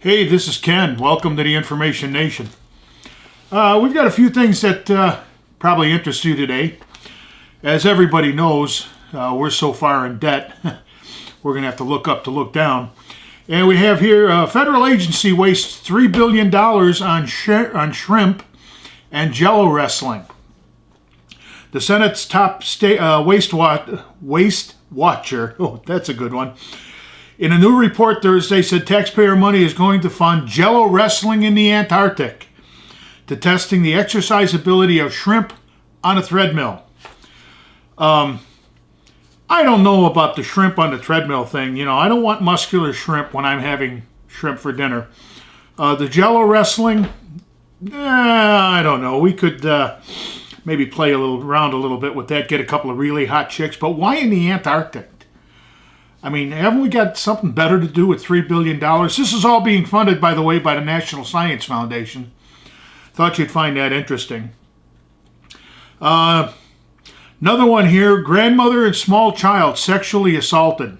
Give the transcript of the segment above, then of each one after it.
Hey, this is Ken. Welcome to the Information Nation. We've got a few things that probably interest you today. As everybody knows, we're so far in debt, we're going to have to look up to look down. And we have here a federal agency wastes $3 billion on shrimp and Jello Wrestling. The Senate's top waste watcher, oh, that's a good one, in a new report Thursday said taxpayer money is going to fund Jello Wrestling in the Antarctic to testing the exercisability of shrimp on a treadmill. I don't know about the shrimp on the treadmill thing. You know, I don't want muscular shrimp when I'm having shrimp for dinner. The Jello Wrestling, I don't know. We could maybe play around a little bit with that, get a couple of really hot chicks. But why in the Antarctic? I mean, haven't we got something better to do with $3 billion? This is all being funded, by the way, by the National Science Foundation. Thought you'd find that interesting. Another one here, grandmother and small child sexually assaulted.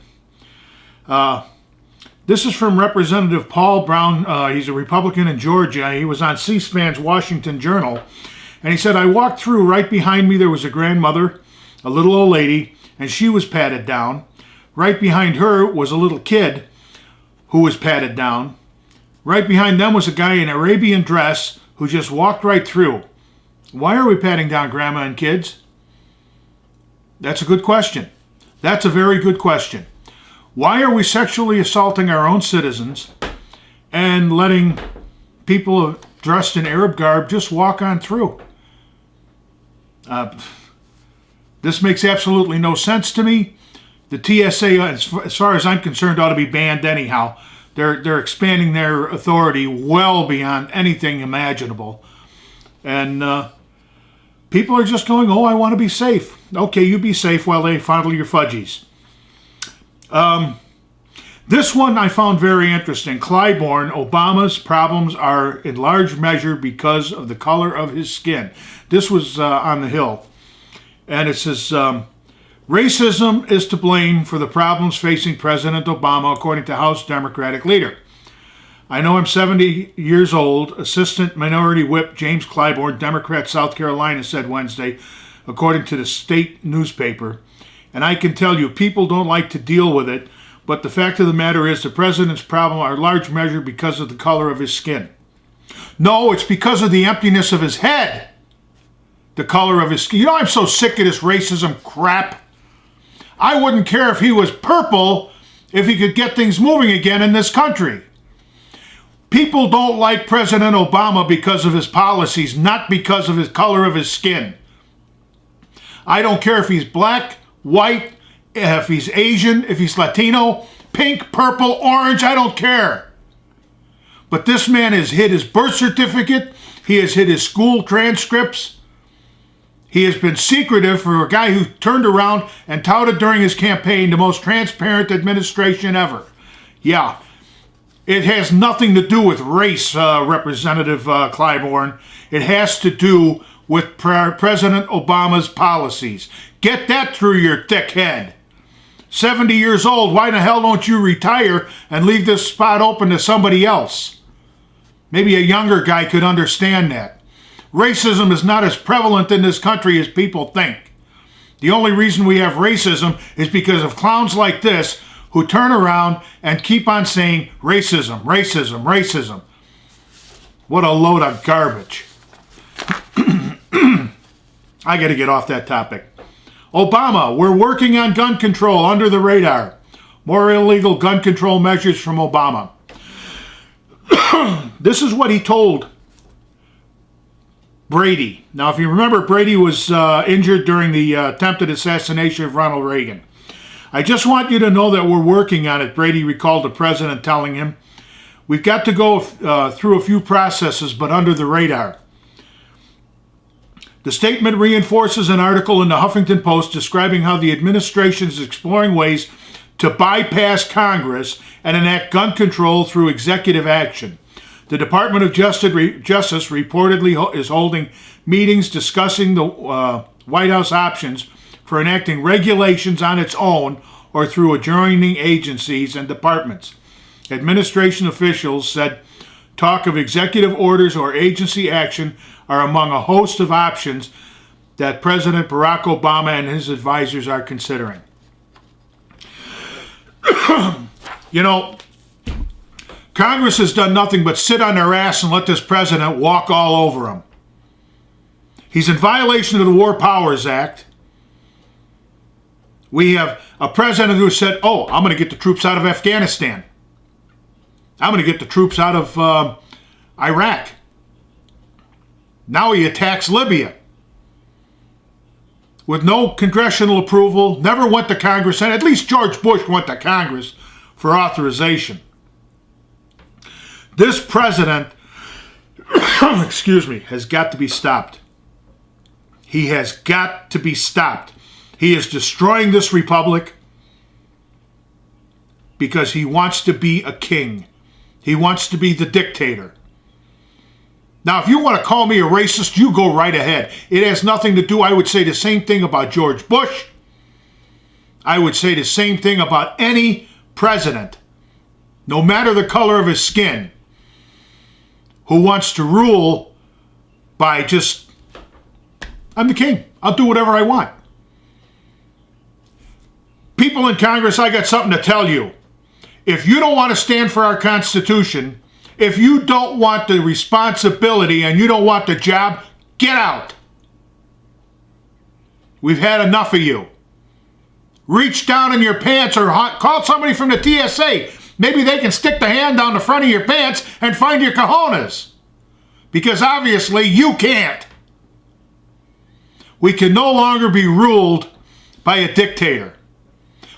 This is from Representative Paul Brown. He's a Republican in Georgia. He was on C-SPAN's Washington Journal. And he said, I walked through, right behind me there was a grandmother, a little old lady, and she was patted down. Right behind her was a little kid who was patted down. Right behind them was a guy in an Arabian dress who just walked right through. Why are we patting down grandma and kids? That's a good question. That's a very good question. Why are we sexually assaulting our own citizens and letting people dressed in Arab garb just walk on through? This makes absolutely no sense to me. The TSA, as far as I'm concerned, ought to be banned anyhow. They're expanding their authority well beyond anything imaginable. And people are just going, oh, I want to be safe. Okay, you be safe while they fondle your fudgies. This one I found very interesting. Clybourne, Obama's problems are in large measure because of the color of his skin. This was on the Hill. And it says, racism is to blame for the problems facing President Obama, according to House Democratic leader. I know I'm 70 years old, Assistant Minority Whip James Clybourne, Democrat, South Carolina, said Wednesday, according to the state newspaper. And I can tell you, people don't like to deal with it, but the fact of the matter is the president's problems are in large measure because of the color of his skin. No, it's because of the emptiness of his head. The color of his skin. You know, I'm so sick of this racism crap. I wouldn't care if he was purple if he could get things moving again in this country. People don't like President Obama because of his policies, not because of his color of his skin. I don't care if he's black, white, if he's Asian, if he's Latino, pink, purple, orange, I don't care. But this man has hid his birth certificate. He has hid his school transcripts. He has been secretive for a guy who turned around and touted during his campaign the most transparent administration ever. Yeah, it has nothing to do with race, Representative Clybourne. It has to do with President Obama's policies. Get that through your thick head. 70 years old, why the hell don't you retire and leave this spot open to somebody else? Maybe a younger guy could understand that. Racism is not as prevalent in this country as people think. The only reason we have racism is because of clowns like this who turn around and keep on saying racism, racism, racism. What a load of garbage. I got to get off that topic. Obama, we're working on gun control under the radar. More illegal gun control measures from Obama. This is what he told Brady. Now, if you remember, Brady was injured during the attempted assassination of Ronald Reagan. I just want you to know that we're working on it, Brady recalled the president telling him. We've got to go through a few processes, but under the radar. The statement reinforces an article in the Huffington Post describing how the administration is exploring ways to bypass Congress and enact gun control through executive action. The Department of Justice reportedly is holding meetings discussing the White House options for enacting regulations on its own or through adjoining agencies and departments. Administration officials said talk of executive orders or agency action are among a host of options that President Barack Obama and his advisors are considering. You know, Congress has done nothing but sit on their ass and let this president walk all over them. He's in violation of the War Powers Act. We have a president who said, oh, I'm going to get the troops out of Afghanistan. I'm going to get the troops out of Iraq. Now he attacks Libya. With no congressional approval, never went to Congress, and at least George Bush went to Congress for authorization. This president, excuse me, has got to be stopped. He has got to be stopped. He is destroying this republic because he wants to be a king. He wants to be the dictator. Now, if you want to call me a racist, you go right ahead. It has nothing to do, I would say the same thing about George Bush. I would say the same thing about any president, no matter the color of his skin, who wants to rule by just, I'm the king. I'll do whatever I want. People in Congress, I got something to tell you. If you don't want to stand for our Constitution, if you don't want the responsibility and you don't want the job, get out. We've had enough of you. Reach down in your pants or call somebody from the TSA. Maybe they can stick the hand down the front of your pants and find your cojones. Because obviously you can't. We can no longer be ruled by a dictator.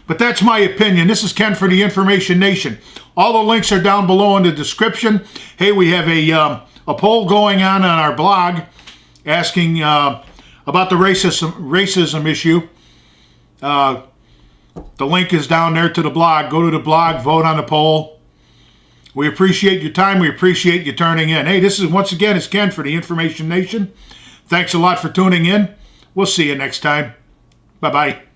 But that's my opinion. This is Ken for the Information Nation. All the links are down below in the description. Hey, we have a poll going on our blog asking about the racism issue. The link is down there to the blog. Go to the blog, vote on the poll. We appreciate your time. We appreciate you turning in. Hey, this is, once again, it's Ken for the Information Nation. Thanks a lot for tuning in. We'll see you next time. Bye-bye.